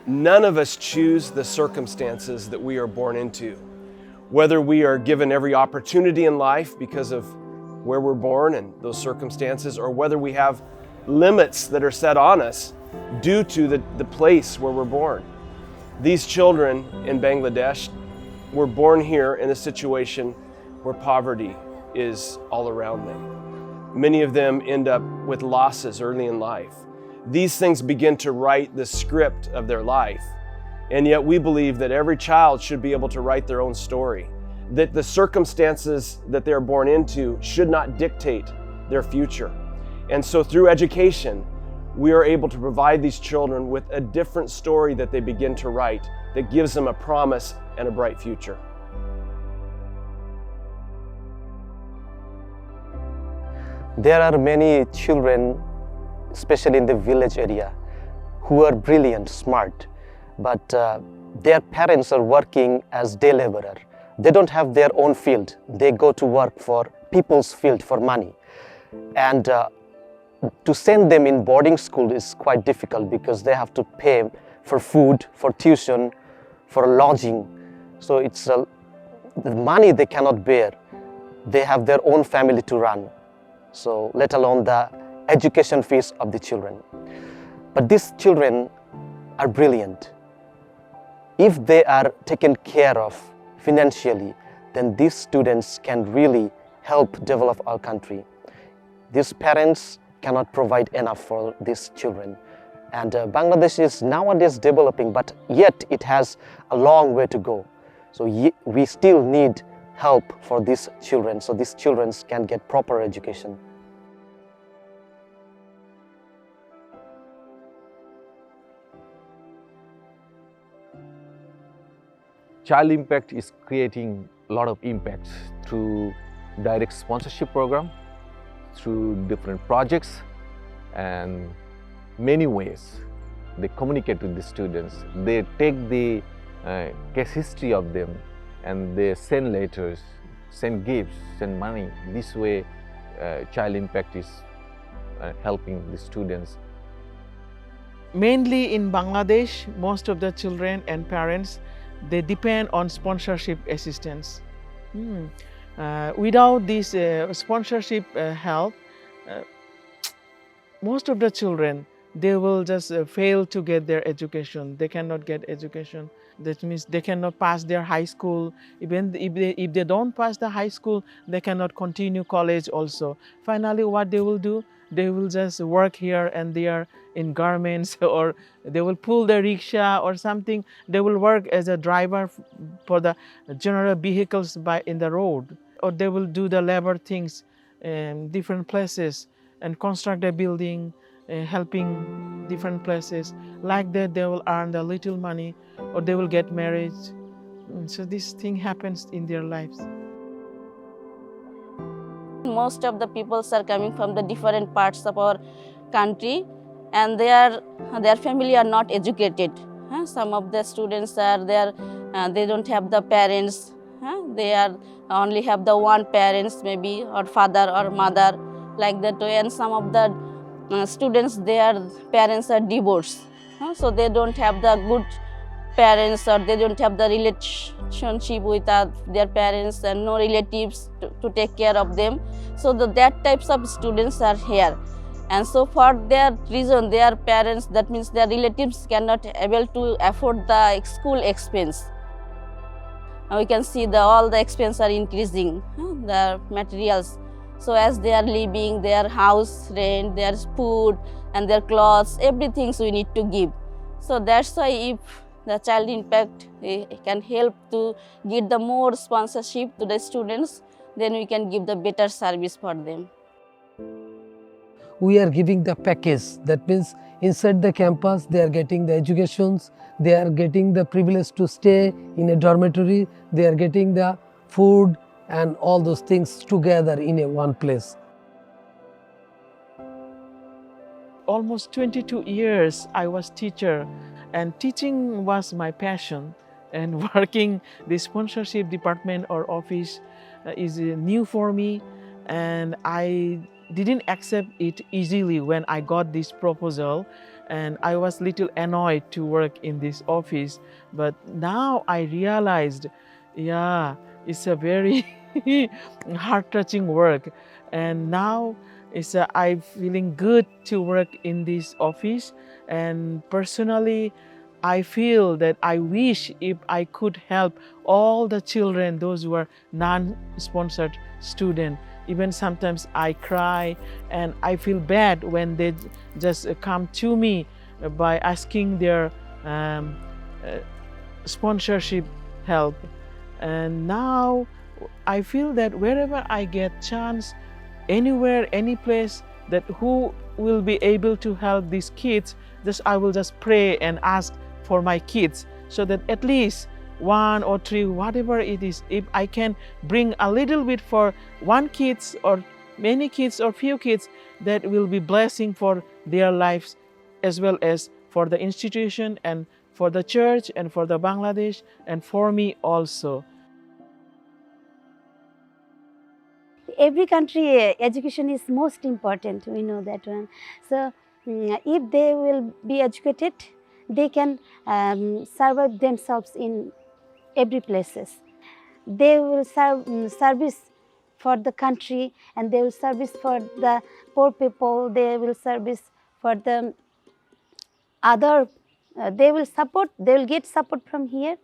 None of us choose the circumstances that we are born into. Whether we are given every opportunity in life because of where we're born and those circumstances, or whether we have limits that are set on us due to the place where we're born. These children in Bangladesh were born here in a situation where poverty is all around them. Many of them end up with losses early in life. These things begin to write the script of their life. And yet we believe that every child should be able to write their own story, that the circumstances that they're born into should not dictate their future. And so through education, we are able to provide these children with a different story that they begin to write that gives them a promise and a bright future. There are many children, especially in the village area, who are brilliant, smart, but their parents are working as day laborer. They don't have their own field. They go to work for people's field for money. And to send them in boarding school is quite difficult because they have to pay for food, for tuition, for lodging. So it's the money they cannot bear. They have their own family to run. So let alone the education fees of the children. But these children are brilliant. If they are taken care of financially, then these students can really help develop our country. These parents cannot provide enough for these children. And Bangladesh is nowadays developing, but yet it has a long way to go. So we still need help for these children, so these children can get proper education. Child Impact is creating a lot of impacts through direct sponsorship program, through different projects, and many ways. They communicate with the students. They take the case history of them and they send letters, send gifts, send money. This way, Child Impact is helping the students. Mainly in Bangladesh, most of the children and parents, they depend on sponsorship assistance. Without this sponsorship help, most of the children, they will just fail to get their education. They cannot get education. That means they cannot pass their high school. Even if they don't pass the high school, they cannot continue college also. Finally, what they will do, they will just work here and there in garments, or they will pull the rickshaw or something. They will work as a driver for the general vehicles in the road. Or they will do the labor things in different places and construct a building, helping different places. Like that, they will earn a little money, or they will get married. So this thing happens in their lives. Most of the peoples are coming from the different parts of our country, and their family are not educated. Some of the students are there, they don't have the parents. They are only have the one parents maybe, or father or mother, like that way. And some of the students, their parents are divorced, so they don't have the good parents, or they don't have the relationship with their parents and no relatives to take care of them. So that types of students are here. And so for their reason, their parents, that means their relatives, cannot able to afford the school expense. Now we can see all the expenses are increasing, the materials. So as they are living, their house rent, their food and their clothes, everything we need to give. So that's why if the Child Impact can help to give the more sponsorship to the students, then we can give the better service for them. We are giving the package. That means inside the campus, they are getting the educations, they are getting the privilege to stay in a dormitory, they are getting the food and all those things together in one place. Almost 22 years I was teacher, and teaching was my passion, and working the sponsorship department or office is new for me, and I didn't accept it easily when I got this proposal, and I was little annoyed to work in this office. But now I realized, yeah, it's a very heart-touching work, and now I'm feeling good to work in this office. And personally, I feel that I wish if I could help all the children, those who are non-sponsored students. Even sometimes I cry and I feel bad when they just come to me by asking their sponsorship help. And now I feel that wherever I get chance, anywhere, any place, that who will be able to help these kids, I will just pray and ask for my kids, so that at least 1 or 3, whatever it is, if I can bring a little bit for one kids or many kids or few kids, that will be blessing for their lives, as well as for the institution and for the church and for the Bangladesh and for me also. Every country, education is most important, we know that one. So if they will be educated, they can survive themselves in every places. They will service for the country, and they will service for the poor people. They will service for the other. They will get support from here,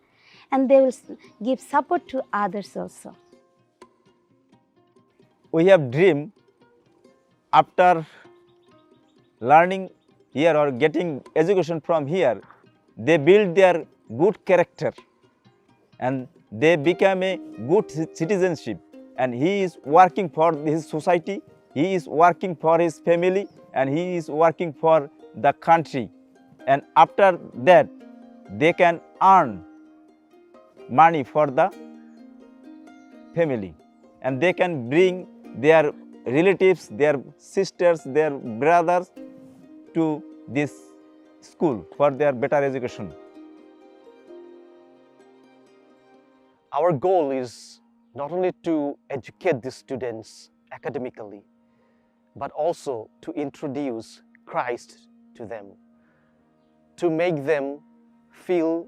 and they will give support to others also. We have dream after learning here or getting education from here, they build their good character and they become a good citizenship, and he is working for his society, he is working for his family, and he is working for the country. And after that, they can earn money for the family, and they can bring their relatives, their sisters, their brothers to this school for their better education. Our goal is not only to educate the students academically, but also to introduce Christ to them, to make them feel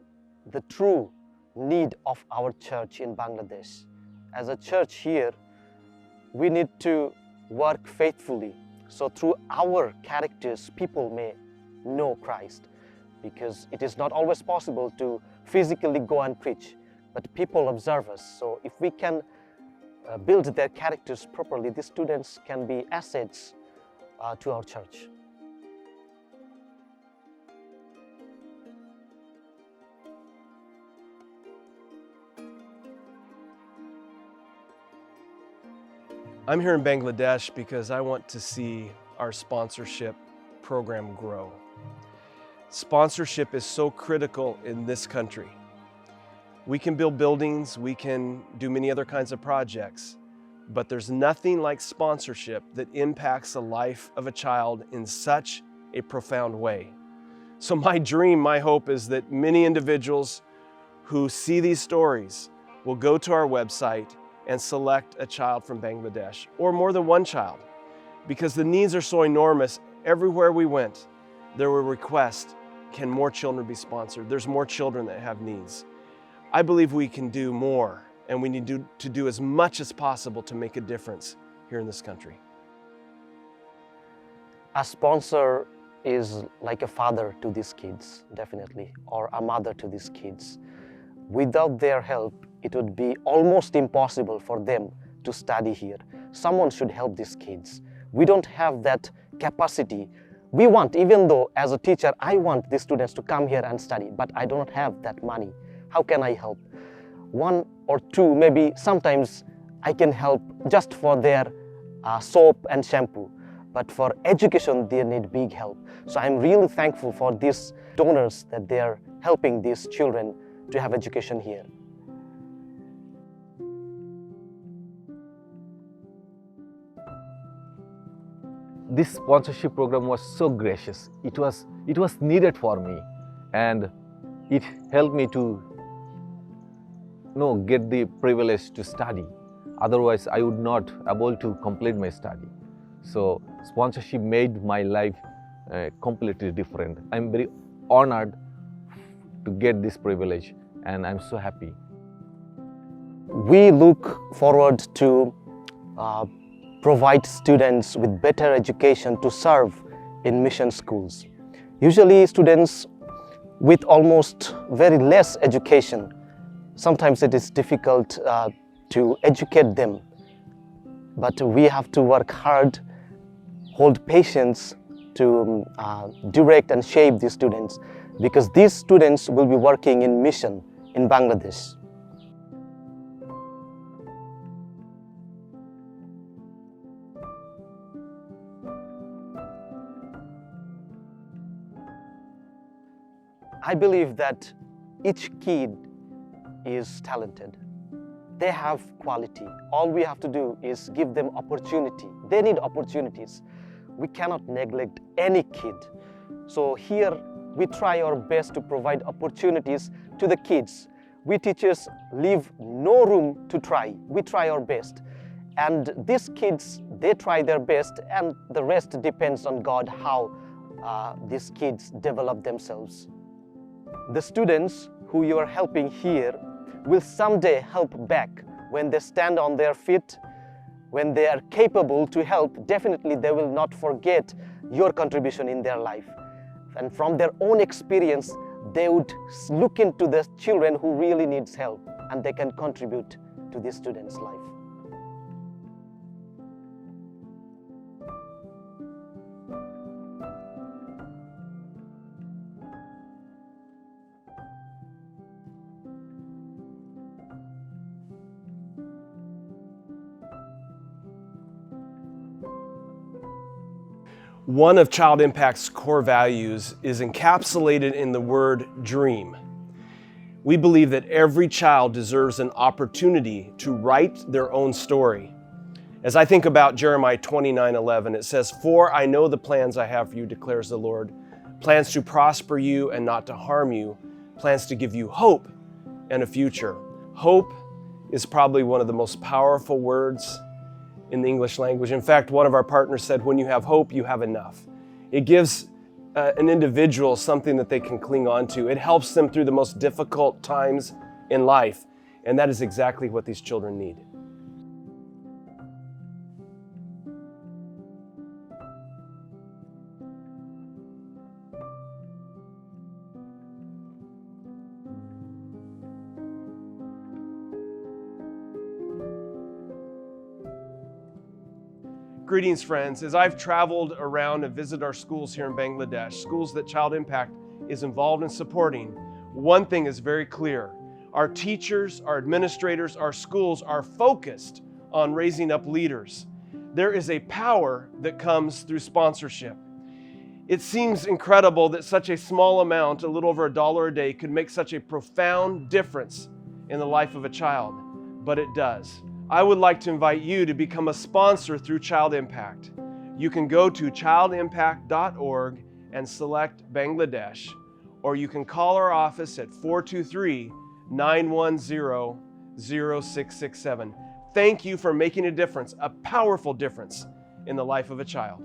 the true need of our church in Bangladesh. As a church here, we need to work faithfully, so through our characters, people may know Christ, because it is not always possible to physically go and preach, but people observe us. So if we can build their characters properly, the students can be assets to our church. I'm here in Bangladesh because I want to see our sponsorship program grow. Sponsorship is so critical in this country. We can build buildings, we can do many other kinds of projects, but there's nothing like sponsorship that impacts the life of a child in such a profound way. So my dream, my hope is that many individuals who see these stories will go to our website and select a child from Bangladesh, or more than one child, because the needs are so enormous. Everywhere we went, there were requests, can more children be sponsored? There's more children that have needs. I believe we can do more, and we need to do as much as possible to make a difference here in this country. A sponsor is like a father to these kids, definitely, or a mother to these kids. Without their help, it would be almost impossible for them to study here. Someone should help these kids. We don't have that capacity. We want, even though as a teacher, I want the students to come here and study, but I don't have that money. How can I help? 1 or 2, maybe sometimes I can help just for their soap and shampoo. But for education, they need big help. So I'm really thankful for these donors that they are helping these children to have education here. This sponsorship program was so gracious. It was needed for me, and it helped me to get the privilege to study. Otherwise, I would not able to complete my study. So sponsorship made my life completely different. I'm very honored to get this privilege, and I'm so happy. We look forward to provide students with better education to serve in mission schools. Usually students with almost very less education, sometimes it is difficult to educate them, but we have to work hard, hold patience to direct and shape these students, because these students will be working in mission in Bangladesh. I believe that each kid is talented. They have quality. All we have to do is give them opportunity. They need opportunities. We cannot neglect any kid. So here we try our best to provide opportunities to the kids. We teachers leave no room to try. We try our best. And these kids, they try their best, and the rest depends on God how these kids develop themselves. The students who you are helping here will someday help back when they stand on their feet, when they are capable to help. Definitely they will not forget your contribution in their life. And from their own experience, they would look into the children who really needs help, and they can contribute to the student's life. One of Child Impact's core values is encapsulated in the word dream. We believe that every child deserves an opportunity to write their own story. As I think about Jeremiah 29:11, it says, "For I know the plans I have for you, declares the Lord, plans to prosper you and not to harm you, plans to give you hope and a future." Hope is probably one of the most powerful words in the English language. In fact, one of our partners said, when you have hope, you have enough. It gives an individual something that they can cling on to. It helps them through the most difficult times in life. And that is exactly what these children need. Greetings, friends. As I've traveled around and visited our schools here in Bangladesh, schools that Child Impact is involved in supporting, one thing is very clear. Our teachers, our administrators, our schools are focused on raising up leaders. There is a power that comes through sponsorship. It seems incredible that such a small amount, a little over $1 a day, could make such a profound difference in the life of a child, but it does. I would like to invite you to become a sponsor through Child Impact. You can go to childimpact.org and select Bangladesh, or you can call our office at 423-910-0667. Thank you for making a difference, a powerful difference in the life of a child.